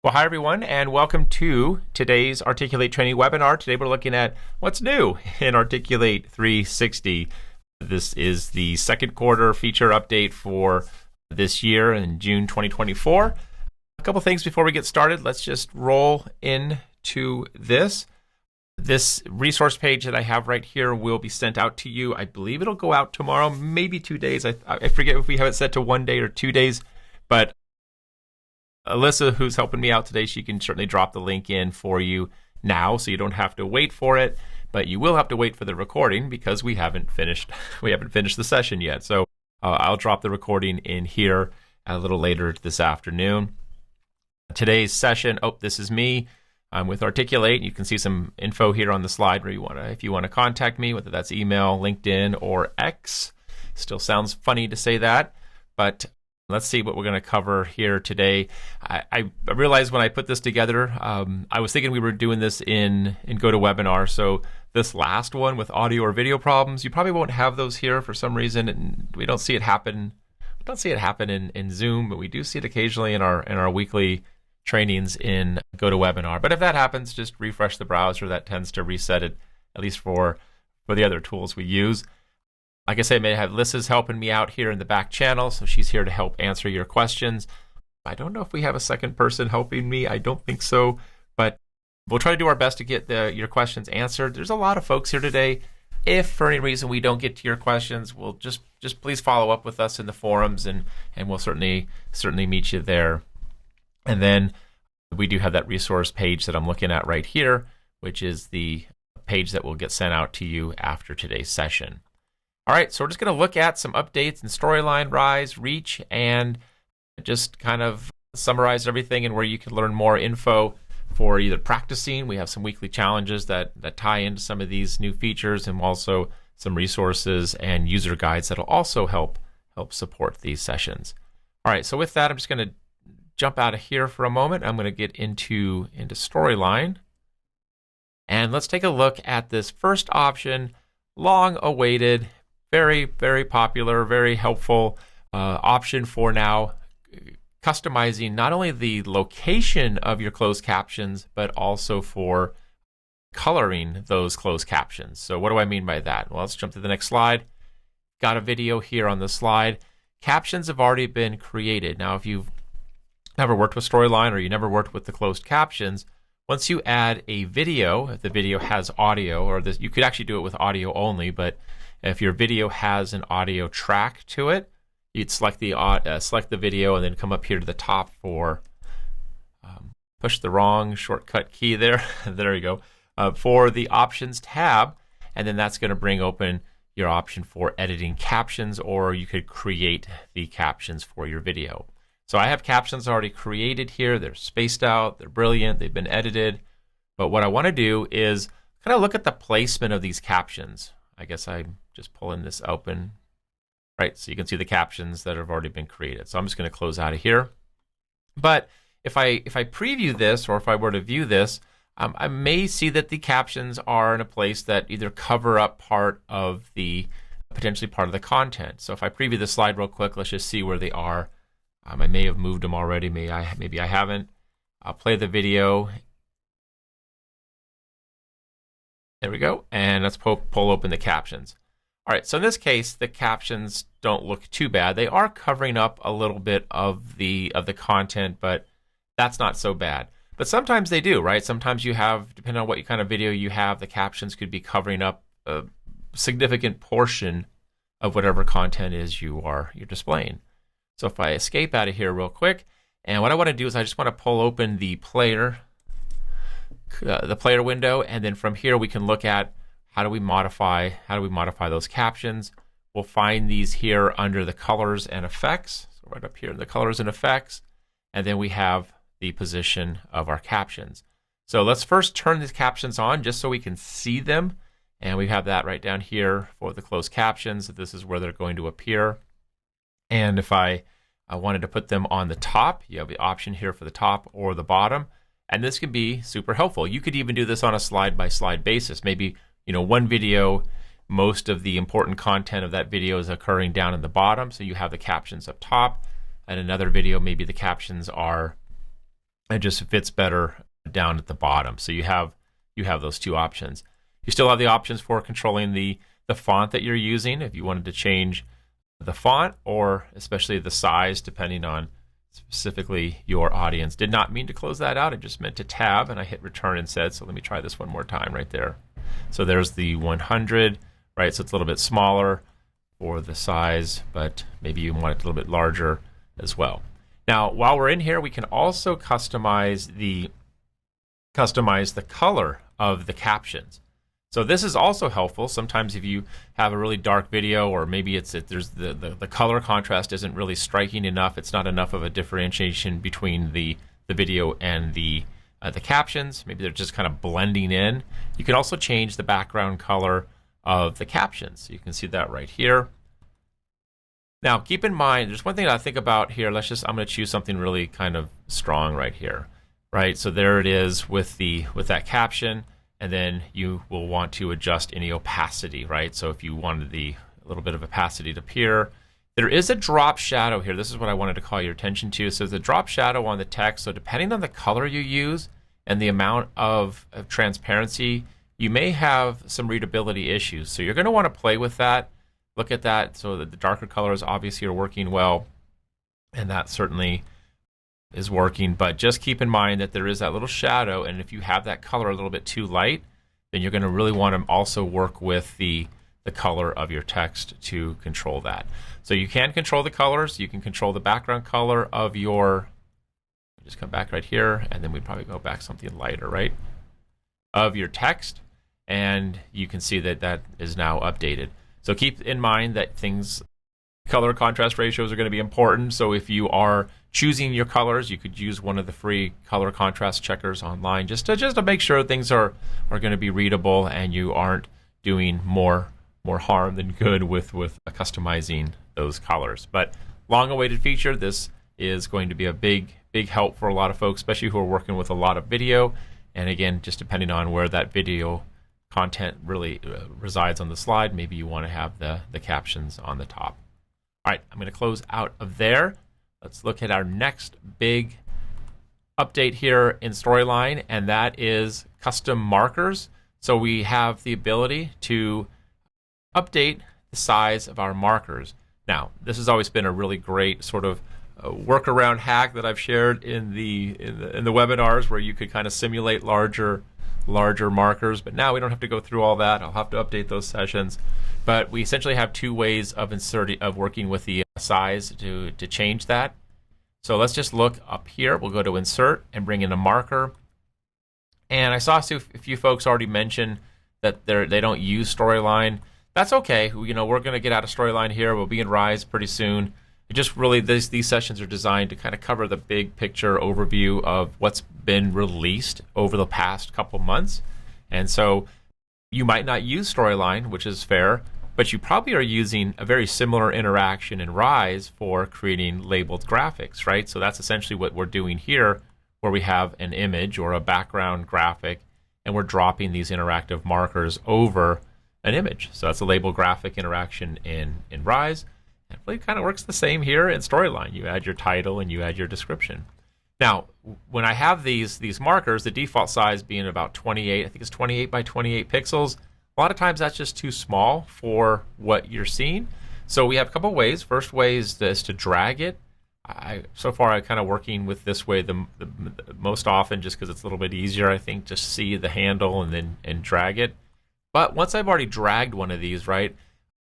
Well, hi everyone, and welcome to today's Articulate training webinar. Today we're looking at what's new in Articulate 360. This is the second quarter feature update for this year in June 2024. A couple things before we get started. Let's just roll into this. This resource page that I have right here will be sent out to you. I believe it'll go out tomorrow, maybe 2 days. I forget if we have it set to 1 day or 2 days, but Alyssa, who's helping me out today, she can certainly drop the link in for you now, so you don't have to wait for it. But you will have to wait for the recording because we haven't finished the session yet. So I'll drop the recording in here a little later this afternoon. Today's session. Oh, this is me. I'm with Articulate. You can see some info here on the slide where if you want to contact me, whether that's email, LinkedIn, or X. Still sounds funny to say that, but let's see what we're going to cover here today. I realized when I put this together, I was thinking we were doing this in GoToWebinar. So this last one with audio or video problems, you probably won't have those here for some reason, and we don't see it happen. We don't see it happen in Zoom, but we do see it occasionally in our weekly trainings in GoToWebinar. But if that happens, just refresh the browser. That tends to reset it, at least for the other tools we use. Like I say, I may have Alyssa's helping me out here in the back channel, so she's here to help answer your questions. I don't know if we have a second person helping me. I don't think so, but we'll try to do our best to get your questions answered. There's a lot of folks here today. If for any reason we don't get to your questions, we'll just please follow up with us in the forums, and we'll certainly meet you there. And then we do have that resource page that I'm looking at right here, which is the page that will get sent out to you after today's session. All right, so we're just going to look at some updates in Storyline, Rise, Reach, and just kind of summarize everything and where you can learn more info for either practicing. We have some weekly challenges that tie into some of these new features, and also some resources and user guides that'll also help support these sessions. All right, so with that, I'm just going to jump out of here for a moment. I'm going to get into Storyline, and let's take a look at this first option, long awaited. Very, very popular, very helpful option for now customizing not only the location of your closed captions, but also for coloring those closed captions. So what do I mean by that? Well, let's jump to the next slide. Got a video here on the slide. Captions have already been created. Now, if you've never worked with Storyline or you never worked with the closed captions, once you add a video, if the video has audio, or you could actually do it with audio only, but if your video has an audio track to it, you'd select the video and then come up here to the top for push the wrong shortcut key there. There you go. For the Options tab, and then that's going to bring open your option for editing captions, or you could create the captions for your video. So I have captions already created here. They're spaced out. They're brilliant. They've been edited. But what I want to do is kind of look at the placement of these captions. I guess I'm just pulling this open, right? So you can see the captions that have already been created. So I'm just going to close out of here. But if I preview this, or if I were to view this, I may see that the captions are in a place that either cover up potentially part of the content. So if I preview the slide real quick, let's just see where they are. I may have moved them already. Maybe I haven't. I'll play the video. There we go. And let's pull open the captions. All right, so in this case, the captions don't look too bad. They are covering up a little bit of the content, but that's not so bad. But sometimes they do, right? Sometimes you have, depending on what kind of video you have, the captions could be covering up a significant portion of whatever content is you're displaying. So if I escape out of here real quick, and what I want to do is I just want to pull open the player window, and then from here we can look at how do we modify those captions. We'll find these here under the colors and effects. So right up here in the colors and effects, and then we have the position of our captions. So let's first turn these captions on just so we can see them, and we have that right down here for the closed captions. This is where they're going to appear. And if I wanted to put them on the top, you have the option here for the top or the bottom. And this can be super helpful. You could even do this on a slide-by-slide basis. Maybe, one video, most of the important content of that video is occurring down in the bottom, so you have the captions up top. And another video, maybe the captions are It just fits better down at the bottom. So you have those two options. You still have the options for controlling the font that you're using if you wanted to change the font or especially the size depending on specifically your audience. Did not mean to close that out. I just meant to tab and I hit return instead. So let me try this one more time right there. So there's the 100, right? So it's a little bit smaller for the size, but maybe you want it a little bit larger as well. Now, while we're in here, we can also customize the color of the captions. So this is also helpful. Sometimes if you have a really dark video, or maybe there's the color contrast isn't really striking enough, it's not enough of a differentiation between the video and the captions. Maybe they're just kind of blending in. You can also change the background color of the captions. You can see that right here. Now, keep in mind, there's one thing I think about here. I'm going to choose something really kind of strong right here, right? So there it is with that caption. And then you will want to adjust any opacity, right? So if you wanted a little bit of opacity to appear, there is a drop shadow here. This is what I wanted to call your attention to. So there's a drop shadow on the text. So depending on the color you use and the amount of transparency, you may have some readability issues. So you're going to want to play with that. Look at that. So that the darker colors obviously are working well, and that certainly is working, but just keep in mind that there is that little shadow, and if you have that color a little bit too light, then you're going to really want to also work with the color of your text to control that. So you can control the colors, you can control the background color of your, just come back right here, and then we'd probably go back something lighter, right, of your text, and you can see that that is now updated. So keep in mind that color contrast ratios are going to be important. So if you are choosing your colors, you could use one of the free color contrast checkers online just to make sure things are going to be readable and you aren't doing more harm than good with customizing those colors. But long-awaited feature. This is going to be a big help for a lot of folks, especially who are working with a lot of video. And again, just depending on where that video content really resides on the slide, maybe you want to have the captions on the top. All right, I'm going to close out of there. Let's look at our next big update here in Storyline, and that is custom markers. So we have the ability to update the size of our markers. Now, this has always been a really great sort of workaround hack that I've shared in the webinars, where you could kind of simulate larger markers, but now we don't have to go through all that. I'll have to update those sessions. But we essentially have two ways of working with the size to change that. So let's just look up here. We'll go to Insert and bring in a marker. And I saw a few folks already mention that they don't use Storyline. That's okay. We're going to get out of Storyline here. We'll be in Rise pretty soon. It just really, these sessions are designed to kind of cover the big picture overview of what's been released over the past couple months. And so you might not use Storyline, which is fair, but you probably are using a very similar interaction in Rise for creating labeled graphics, right? So that's essentially what we're doing here, where we have an image or a background graphic, and we're dropping these interactive markers over an image. So that's a label graphic interaction in Rise. And it really kind of works the same here in Storyline. You add your title and you add your description. Now, when I have these markers, the default size being about 28, I think it's 28 by 28 pixels. A lot of times that's just too small for what you're seeing. So we have a couple ways. First way is to drag it. So far I'm kind of working with this way the most often, just because it's a little bit easier, I think, to see the handle and drag it. But once I've already dragged one of these, right,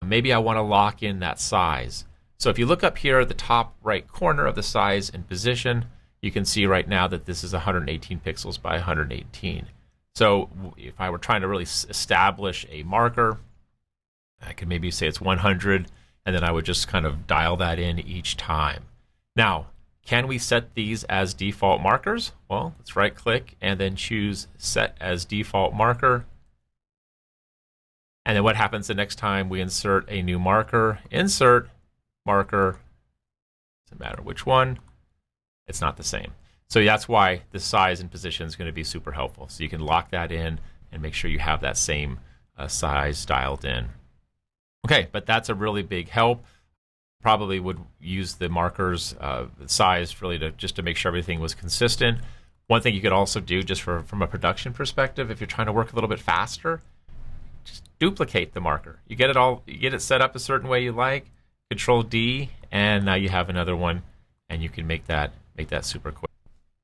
maybe I want to lock in that size. So if you look up here at the top right corner of the size and position, you can see right now that this is 118 pixels by 118. So if I were trying to really establish a marker, I could maybe say it's 100, and then I would just kind of dial that in each time. Now, can we set these as default markers? Well, let's right click and then choose Set as Default Marker. And then what happens the next time we insert a new marker? Insert marker, doesn't matter which one, it's not the same. So that's why the size and position is going to be super helpful. So you can lock that in and make sure you have that same size dialed in. Okay, but that's a really big help. Probably would use the markers size really just to make sure everything was consistent. One thing you could also do, just from a production perspective, if you're trying to work a little bit faster, just duplicate the marker. You get it set up a certain way you like, Control D, and now you have another one, and you can make that super quick.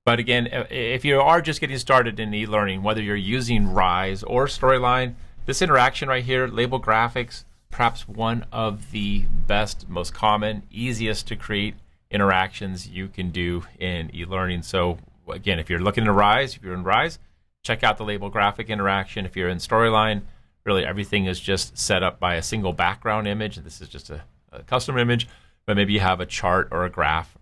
But again, if you are just getting started in e-learning, whether you're using Rise or Storyline, this interaction right here, label graphics, perhaps one of the best, most common, easiest to create interactions you can do in e-learning. So again, if you're looking to Rise, if you're in Rise, check out the label graphic interaction. If you're in Storyline, really everything is just set up by a single background image. This is just a custom image, but maybe you have a chart or a graph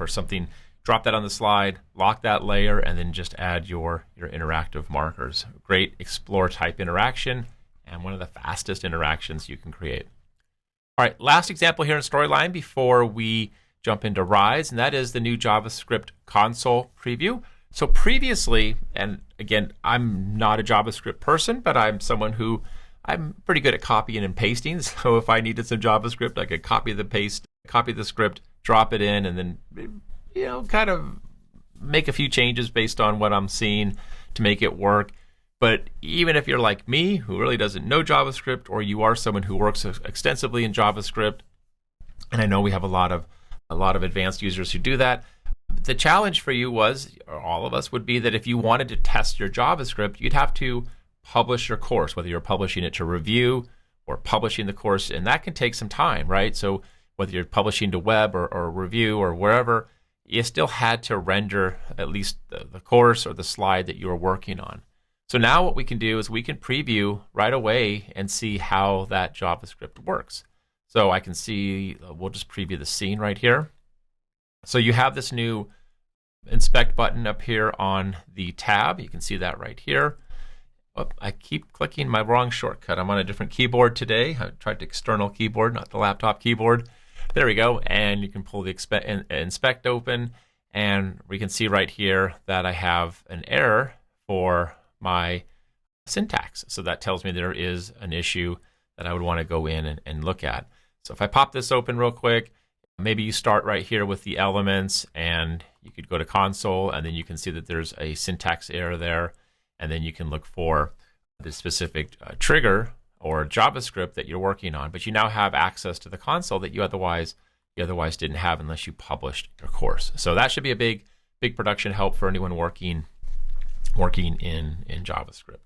or something. Drop that on the slide, lock that layer, and then just add your interactive markers. Great Explore type interaction, and one of the fastest interactions you can create. All right, last example here in Storyline before we jump into Rise, and that is the new JavaScript console preview. So previously, and again, I'm not a JavaScript person, but I'm someone who I'm pretty good at copying and pasting. So if I needed some JavaScript, I could copy the script, drop it in, and then kind of make a few changes based on what I'm seeing to make it work. But even if you're like me, who really doesn't know JavaScript, or you are someone who works extensively in JavaScript, and I know we have a lot of advanced users who do that, the challenge for you was, or all of us, would be that if you wanted to test your JavaScript, you'd have to publish your course, whether you're publishing it to review or publishing the course, and that can take some time, right? So whether you're publishing to web or review or wherever, you still had to render at least the course or the slide that you were working on. So now what we can do is we can preview right away and see how that JavaScript works. So I can see, we'll just preview the scene right here. So you have this new inspect button up here on the tab. You can see that right here. Oh, I keep clicking my wrong shortcut. I'm on a different keyboard today. I tried the external keyboard, not the laptop keyboard. There we go, and you can pull the inspect open, and we can see right here that I have an error for my syntax. So that tells me there is an issue that I would want to go in and look at. So if I pop this open real quick, maybe you start right here with the elements, and you could go to console, and then you can see that there's a syntax error there, and then you can look for the specific trigger or JavaScript that you're working on, but you now have access to the console that you otherwise didn't have unless you published your course. So that should be a big production help for anyone working in JavaScript.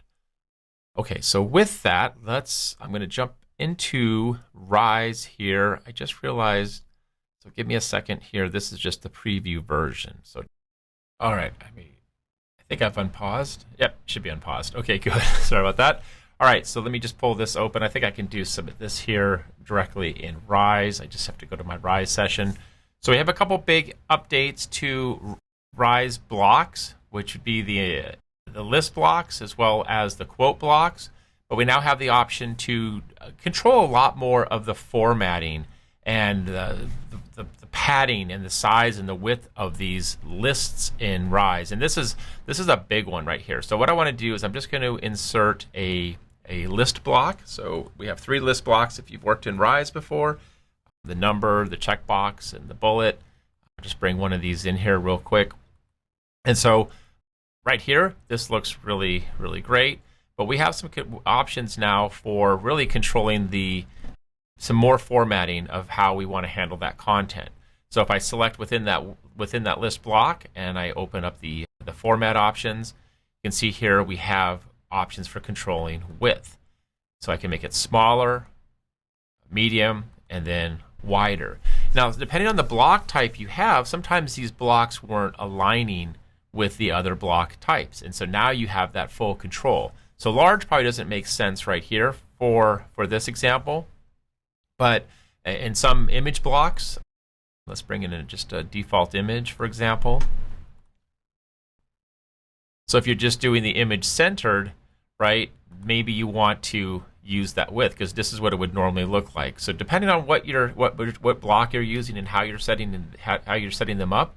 Okay, so with that, I'm going to jump into Rise here. I just realized, so give me a second here. This is just the preview version. So, all right, I think I've unpaused. Yep, should be unpaused. Okay, good. Sorry about that. All right, so let me just pull this open. I think I can do some of this here directly in Rise. I just have to go to my Rise session. So we have a couple big updates to Rise blocks, which would be the list blocks as well as the quote blocks. But we now have the option to control a lot more of the formatting and the padding and the size and the width of these lists in Rise. And this is a big one right here. So what I want to do is I'm just going to insert a list block. So we have 3 list blocks if you've worked in Rise before. The number, the checkbox, and the bullet. I'll just bring one of these in here real quick. And so right here, this looks really, really great. But we have some options now for really controlling some more formatting of how we want to handle that content. So if I select within that list block and I open up the format options, you can see here we have options for controlling width. So I can make it smaller, medium, and then wider. Now, depending on the block type you have, sometimes these blocks weren't aligning with the other block types. And so now you have that full control. So large probably doesn't make sense right here for this example. But in some image blocks, let's bring in just a default image, for example. So if you're just doing the image centered, right, maybe you want to use that width because this is what it would normally look like. So depending on what block you're using and how you're setting them up,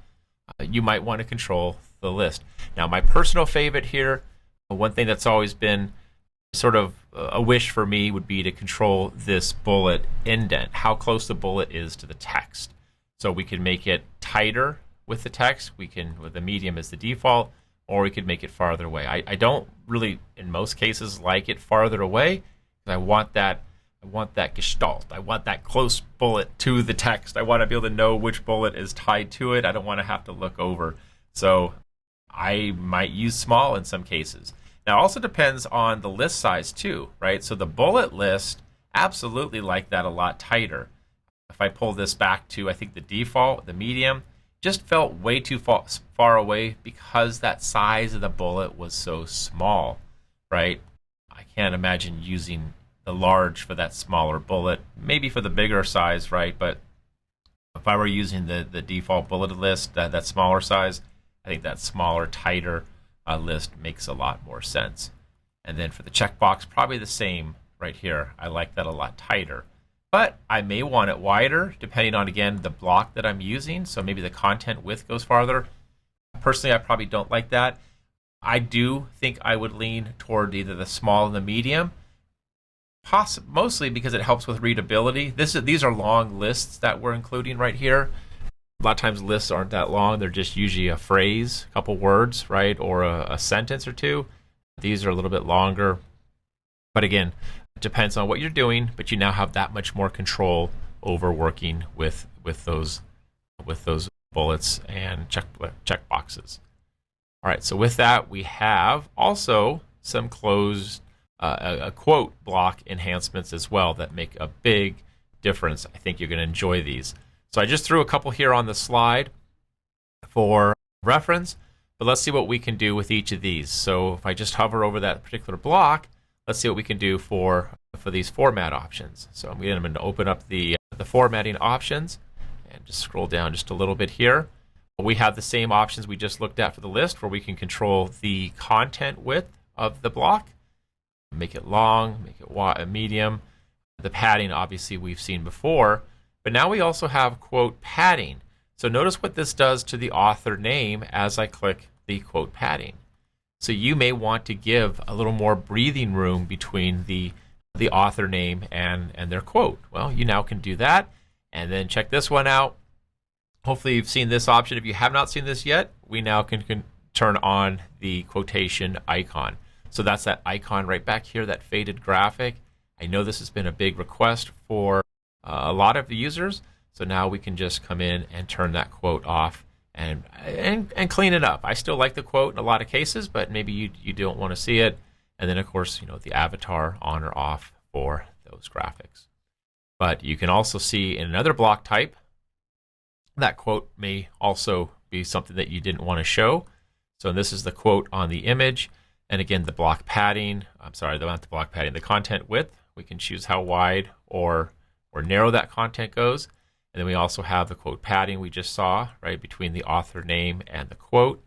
you might want to control the list. Now, my personal favorite here, one thing that's always been sort of a wish for me would be to control this bullet indent, how close the bullet is to the text. So we can make it tighter with the text. We can, with the medium as the default, or we could make it farther away. I don't really, in most cases, like it farther away, because I want that gestalt. I want that close bullet to the text. I want to be able to know which bullet is tied to it. I don't want to have to look over. So I might use small in some cases. Now, it also depends on the list size too, right? So the bullet list, absolutely like that a lot tighter. If I pull this back to, I think the default, the medium, just felt way too far away because that size of the bullet was so small, right? I can't imagine using the large for that smaller bullet, maybe for the bigger size, right? But if I were using the default bullet list, that smaller size, I think that smaller, tighter list makes a lot more sense. And then for the checkbox, probably the same right here. I like that a lot tighter. But I may want it wider, depending on, again, the block that I'm using. So maybe the content width goes farther. Personally, I probably don't like that. I do think I would lean toward either the small and the medium, mostly because it helps with readability. These are long lists that we're including right here. A lot of times lists aren't that long. They're just usually a phrase, a couple words, right, or a sentence or two. These are a little bit longer. But again, it depends on what you're doing, but you now have that much more control over working with those bullets and check boxes. All right, so with that, we have also some closed a quote block enhancements as well that make a big difference. I think you're going to enjoy these. So I just threw a couple here on the slide for reference, but let's see what we can do with each of these. So if I just hover over that particular block, let's see what we can do for these format options. So I'm going to open up the formatting options and just scroll down just a little bit here. We have the same options we just looked at for the list, where we can control the content width of the block, make it long, make it medium. The padding, obviously, we've seen before. But now we also have quote padding. So notice what this does to the author name as I click the quote padding. So you may want to give a little more breathing room between the author name and their quote. Well, you now can do that. And then check this one out. Hopefully you've seen this option. If you have not seen this yet, we now can turn on the quotation icon. So that's that icon right back here, that faded graphic. I know this has been a big request for a lot of the users. So now we can just come in and turn that quote off and clean it up. I still like the quote in a lot of cases, but maybe you don't want to see it. And then, of course, the avatar on or off for those graphics. But you can also see in another block type, that quote may also be something that you didn't want to show. So this is the quote on the image. And again, the block padding, not the block padding, the content width. We can choose how wide or narrow that content goes. And then we also have the quote padding we just saw, right, between the author name and the quote.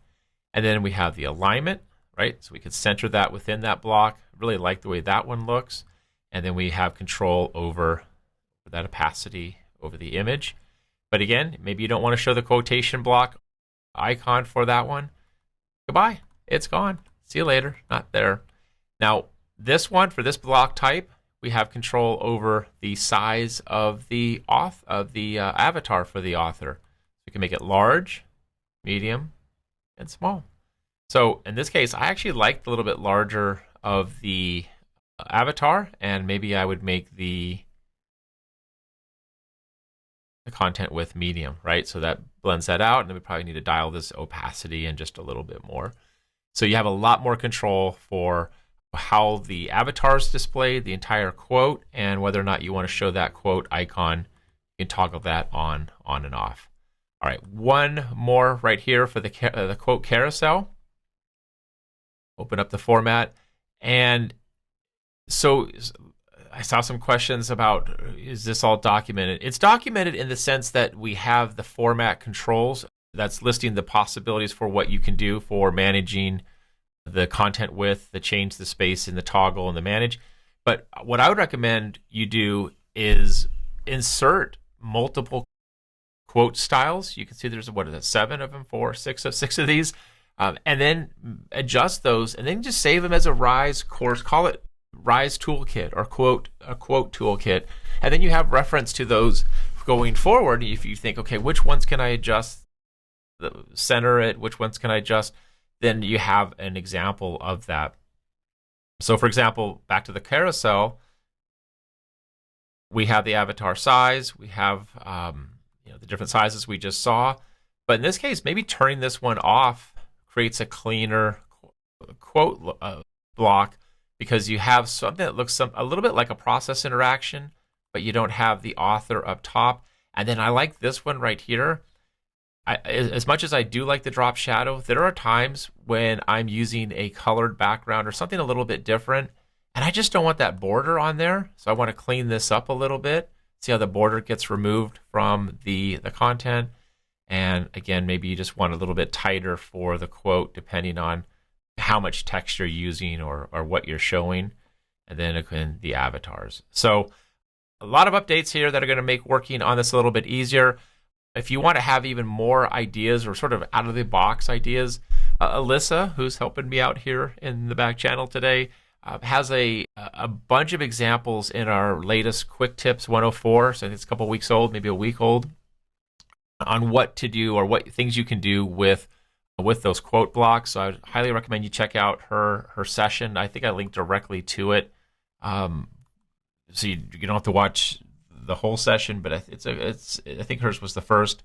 And then we have the alignment, right? So we can center that within that block. Really like the way that one looks. And then we have control over that opacity over the image. But again, maybe you don't want to show the quotation block icon for that one. Goodbye. It's gone. See you later. Not there. Now, this one, for this block type, we have control over the size of the avatar for the author. We can make it large, medium, and small. So in this case, I actually like the little bit larger of the avatar, and maybe I would make the content width medium, right? So that blends that out, and then we probably need to dial this opacity in just a little bit more. So you have a lot more control for how the avatar is displayed, the entire quote, and whether or not you want to show that quote icon. You can toggle that on and off. All right, one more right here for the quote carousel. Open up the format, and so I saw some questions about, is this all documented? It's documented in the sense that we have the format controls that's listing the possibilities for what you can do for managing the content width, the change the space in the toggle and the manage. But what I would recommend you do is insert multiple quote styles. You can see there's, 7 of them, 6 of these, and then adjust those, and then just save them as a Rise course. Call it Rise Toolkit or a quote toolkit, and then you have reference to those going forward. If you think, okay, which ones can I adjust center it, which ones can I adjust, then you have an example of that. So for example, back to the carousel, we have the avatar size, we have the different sizes we just saw. But in this case, maybe turning this one off creates a cleaner quote block, because you have something that looks a little bit like a process interaction, but you don't have the author up top. And then I like this one right here. As much as I do like the drop shadow, there are times when I'm using a colored background or something a little bit different, and I just don't want that border on there. So I want to clean this up a little bit. See how the border gets removed from the content. And again, maybe you just want a little bit tighter for the quote, depending on how much text you're using or what you're showing. And then again, the avatars. So a lot of updates here that are going to make working on this a little bit easier. If you want to have even more ideas or sort of out of the box ideas, Alyssa, who's helping me out here in the back channel today, has a bunch of examples in our latest Quick Tips 104. So I think it's a couple weeks old, maybe a week old, on what to do or what things you can do with those quote blocks. So I would highly recommend you check out her session. I think I linked directly to it, so you don't have to watch the whole session, but I think hers was the first.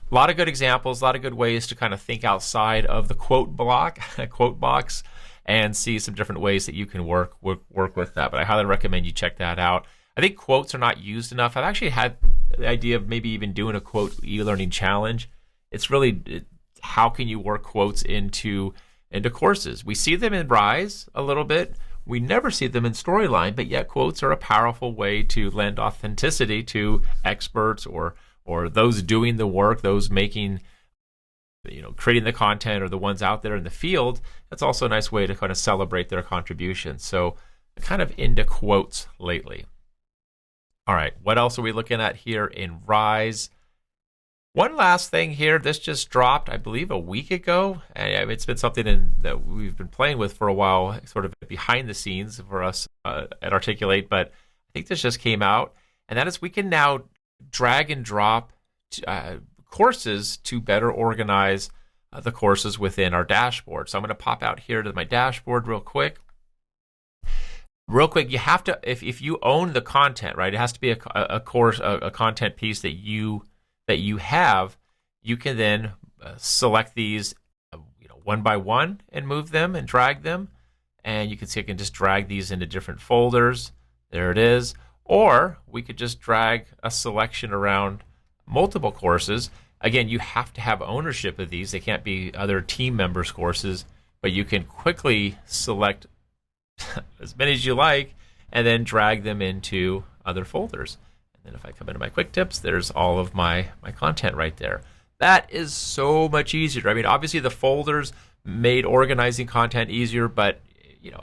A lot of good examples, a lot of good ways to kind of think outside of the quote box, and see some different ways that you can work with that. But I highly recommend you check that out. I think quotes are not used enough. I've actually had the idea of maybe even doing a quote e-learning challenge. It's really how can you work quotes into courses? We see them in Rise a little bit. We never see them in Storyline, but yet quotes are a powerful way to lend authenticity to experts or those doing the work, those making, creating the content, or the ones out there in the field. That's also a nice way to kind of celebrate their contributions. So kind of into quotes lately. All right, what else are we looking at here in Rise? One last thing here. This just dropped, I believe, a week ago. And it's been something that we've been playing with for a while, sort of behind the scenes for us at Articulate. But I think this just came out, and that is we can now drag and drop courses to better organize the courses within our dashboard. So I'm going to pop out here to my dashboard real quick. You have to, if you own the content, right? It has to be a course, a content piece that you have. You can then select these, one by one and move them and drag them, and you can see I can just drag these into different folders. There it is. Or we could just drag a selection around multiple courses. Again, you have to have ownership of these. They can't be other team members' courses, but you can quickly select as many as you like and then drag them into other folders. And then if I come into my quick tips, there's all of my content right there. That is so much easier. I mean, obviously the folders made organizing content easier, but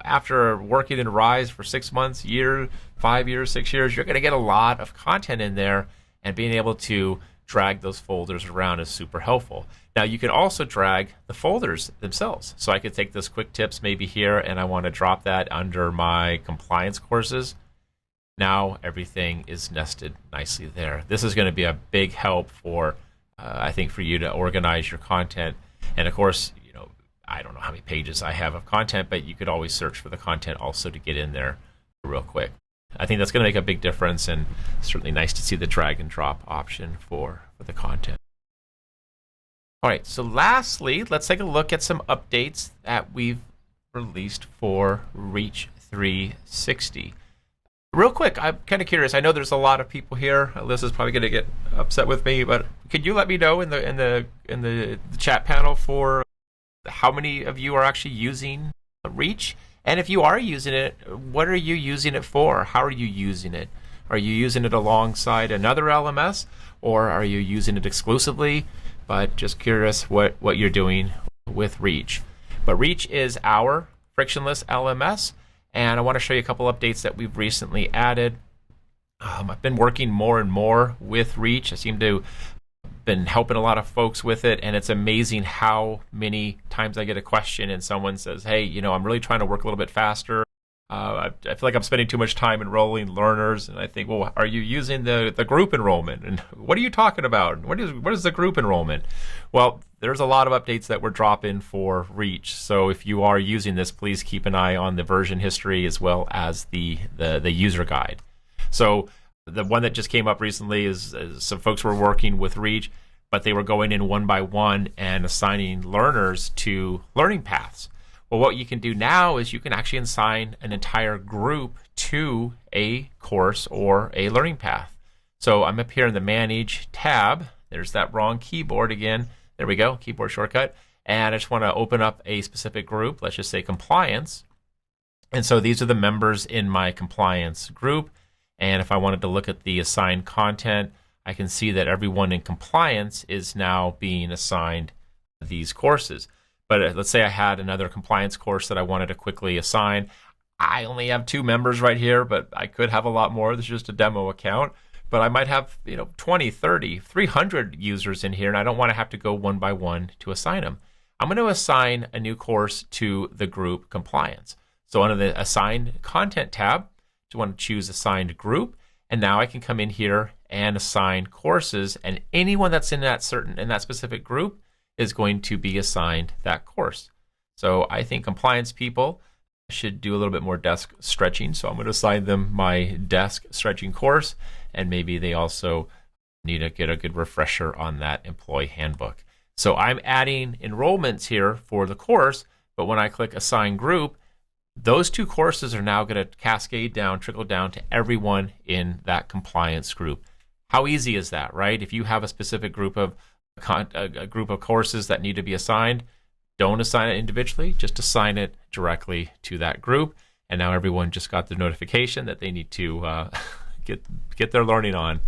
after working in Rise for 6 months, year, 5 years, 6 years, you're going to get a lot of content in there, and being able to drag those folders around is super helpful. Now, you can also drag the folders themselves. So I could take this quick tips maybe here, and I want to drop that under my compliance courses. Now everything is nested nicely there. This is going to be a big help for, I think, for you to organize your content. And of course, I don't know how many pages I have of content, but you could always search for the content also to get in there real quick. I think that's going to make a big difference, and certainly nice to see the drag and drop option for the content. All right, so lastly, let's take a look at some updates that we've released for Reach 360. Real quick, I'm kind of curious. I know there's a lot of people here. Alyssa's probably going to get upset with me, but could you let me know in the chat panel for how many of you are actually using Reach? And if you are using it, what are you using it for? How are you using it? Are you using it alongside another LMS, or are you using it exclusively? But just curious what you're doing with Reach. But Reach is our frictionless LMS, and I want to show you a couple updates that we've recently added. I've been working more and more with Reach. I seem to been helping a lot of folks with it, and it's amazing how many times I get a question and someone says, hey, I'm really trying to work a little bit faster. I feel like I'm spending too much time enrolling learners, and I think, well, are you using the group enrollment? And what are you talking about? What is the group enrollment? Well, there's a lot of updates that we're dropping for Reach. So if you are using this, please keep an eye on the version history as well as the user guide. So the one that just came up recently is some folks were working with Reach, but they were going in one by one and assigning learners to learning paths. Well, what you can do now is you can actually assign an entire group to a course or a learning path. So I'm up here in the Manage tab. There's that wrong keyboard again. There we go, keyboard shortcut. And I just want to open up a specific group. Let's just say compliance. And so these are the members in my compliance group. And if I wanted to look at the assigned content, I can see that everyone in compliance is now being assigned these courses. But let's say I had another compliance course that I wanted to quickly assign. I only have 2 members right here, but I could have a lot more. This is just a demo account. But I might have 20, 30, 300 users in here, and I don't want to have to go one by one to assign them. I'm going to assign a new course to the group compliance. So under the Assigned Content tab, I want to choose Assigned Group, and now I can come in here and assign courses, and anyone that's in that specific group is going to be assigned that course. So I think compliance people should do a little bit more desk stretching. So I'm going to assign them my desk stretching course, and maybe they also need to get a good refresher on that employee handbook. So I'm adding enrollments here for the course, but when I click assign group, those 2 courses are now going to cascade down, trickle down to everyone in that compliance group. How easy is that, right? If you have a specific group of courses that need to be assigned, don't assign it individually, just assign it directly to that group. And now everyone just got the notification that they need to get their learning on.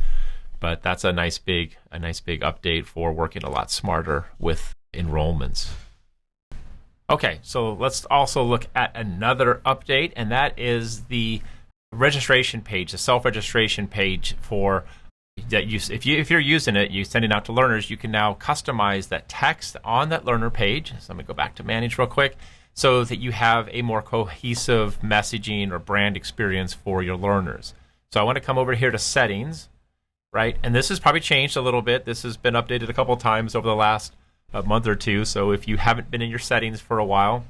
But that's a nice big update for working a lot smarter with enrollments. Okay, so let's also look at another update, and that is the registration page, the self-registration page for that. If you're using it, you send it out to learners, you can now customize that text on that learner page. So I'm going to go back to Manage real quick, so that you have a more cohesive messaging or brand experience for your learners. So I want to come over here to Settings, right? And this has probably changed a little bit. This has been updated a couple of times over the last month or 2. So if you haven't been in your settings for a while,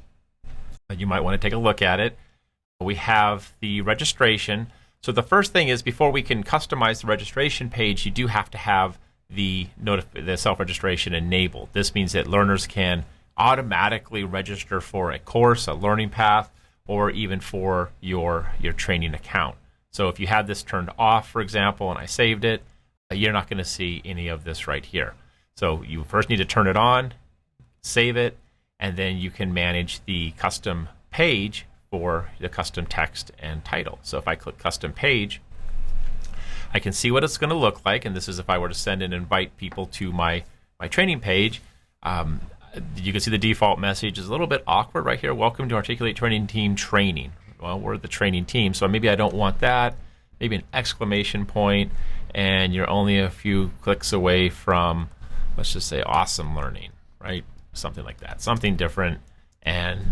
you might want to take a look at it. We have the registration. So the first thing is, before we can customize the registration page, you do have to have the self-registration enabled. This means that learners can automatically register for a course, a learning path, or even for your training account. So if you had this turned off, for example, and I saved it, you're not going to see any of this right here. So you first need to turn it on, save it, and then you can manage the custom page for the custom text and title. So if I click custom page, I can see what it's going to look like. And this is if I were to send and invite people to my training page. You can see the default message is a little bit awkward right here. Welcome to Articulate Training Team Training. Well, we're the training team, so maybe I don't want that. Maybe an exclamation point, and you're only a few clicks away from, let's just say, awesome learning, right? Something like that, something different, and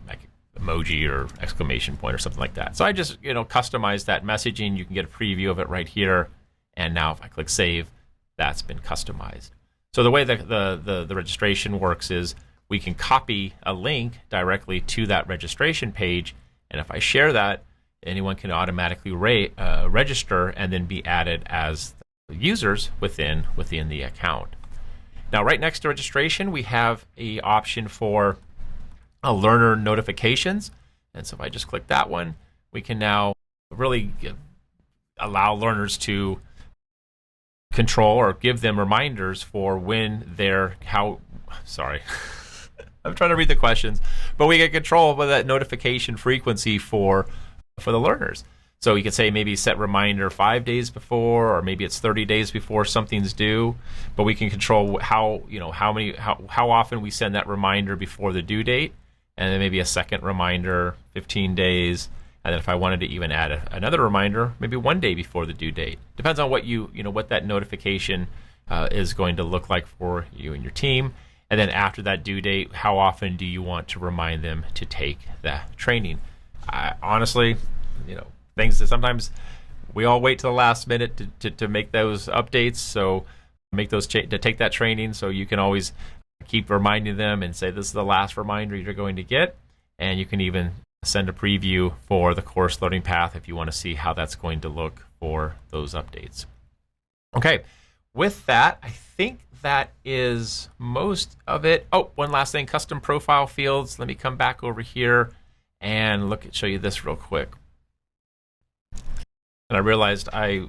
like emoji or exclamation point or something like that. So I just customize that messaging. You can get a preview of it right here, and now if I click save, that's been customized. So the way that the registration works is we can copy a link directly to that registration page, and if I share that, anyone can automatically register and then be added as users within the account. Now, right next to registration, we have an option for learner notifications. And so if I just click that one, we can now really allow learners to control or give them reminders for when I'm trying to read the questions, but we get control of that notification frequency for the learners. So you could say maybe set reminder 5 days before, or maybe it's 30 days before something's due. But we can control how often we send that reminder before the due date, and then maybe a second reminder 15 days. And then if I wanted to even add another reminder, maybe 1 day before the due date. Depends on what that notification is going to look like for you and your team. And then after that due date, how often do you want to remind them to take that training? Honestly, things that sometimes we all wait to the last minute to make those updates. So make those to take that training. So you can always keep reminding them and say this is the last reminder you're going to get. And you can even send a preview for the course learning path if you want to see how that's going to look for those updates. Okay, with that, I think that is most of it. Oh, one last thing, custom profile fields. Let me come back over here and show you this real quick. And I realized I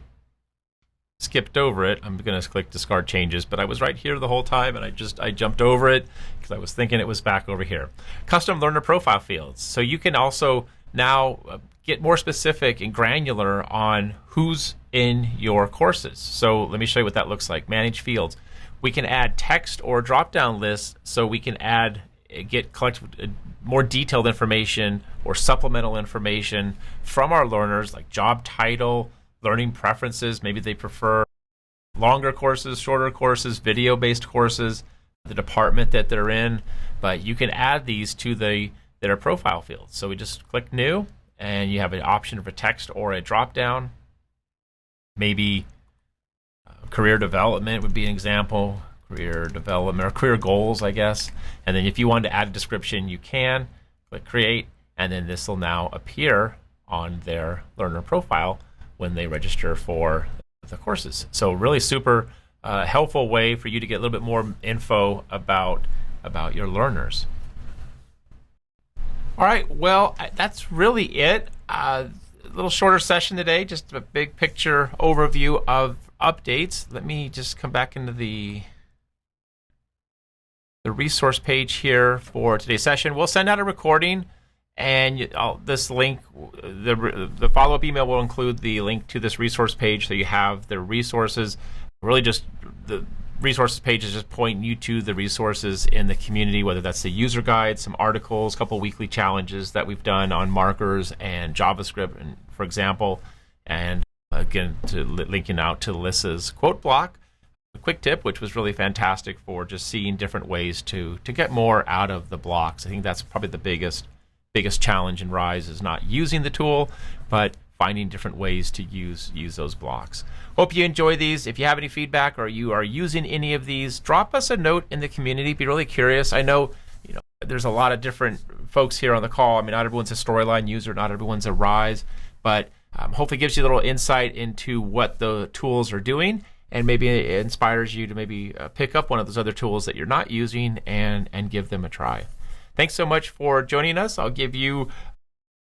skipped over it. I'm going to click discard changes, but I was right here the whole time, and I jumped over it because I was thinking it was back over here. Custom learner profile fields. So you can also now get more specific and granular on who's in your courses. So let me show you what that looks like. Manage fields. We can add text or drop-down lists, so we can collect more detailed information or supplemental information from our learners, like job title, learning preferences. Maybe they prefer longer courses, shorter courses, video-based courses, the department that they're in. But you can add these to their profile fields. So we just click New, and you have an option of a text or a drop-down. Maybe career development would be an example. Career development or career goals, I guess. And then if you wanted to add a description, you can click Create, and then this will now appear on their learner profile when they register for the courses. So really super helpful way for you to get a little bit more info about your learners. All right, well, that's really it. A little shorter session today, just a big picture overview of updates. Let me just come back into the resource page here for today's session. We'll send out a recording, and this link, the follow-up email will include the link to this resource page, so you have the resources. Really just the resources page is just pointing you to the resources in the community, whether that's the user guide, some articles, a couple weekly challenges that we've done on markers and JavaScript, and for example, and again, linking out to Lissa's quote block, a quick tip, which was really fantastic for just seeing different ways to get more out of the blocks. I think that's probably the biggest challenge in Rise, is not using the tool, but finding different ways to use those blocks. Hope you enjoy these. If you have any feedback or you are using any of these, drop us a note in the community. Be really curious. I know there's a lot of different folks here on the call. I mean, not everyone's a Storyline user, not everyone's a Rise, but hopefully gives you a little insight into what the tools are doing, and maybe it inspires you to maybe pick up one of those other tools that you're not using and give them a try. Thanks so much for joining us. I'll give you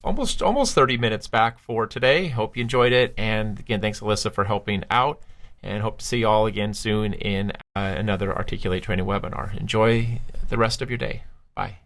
almost 30 minutes back for today. Hope you enjoyed it. And again, thanks, Alyssa, for helping out. And hope to see you all again soon in another Articulate training webinar. Enjoy the rest of your day. Bye.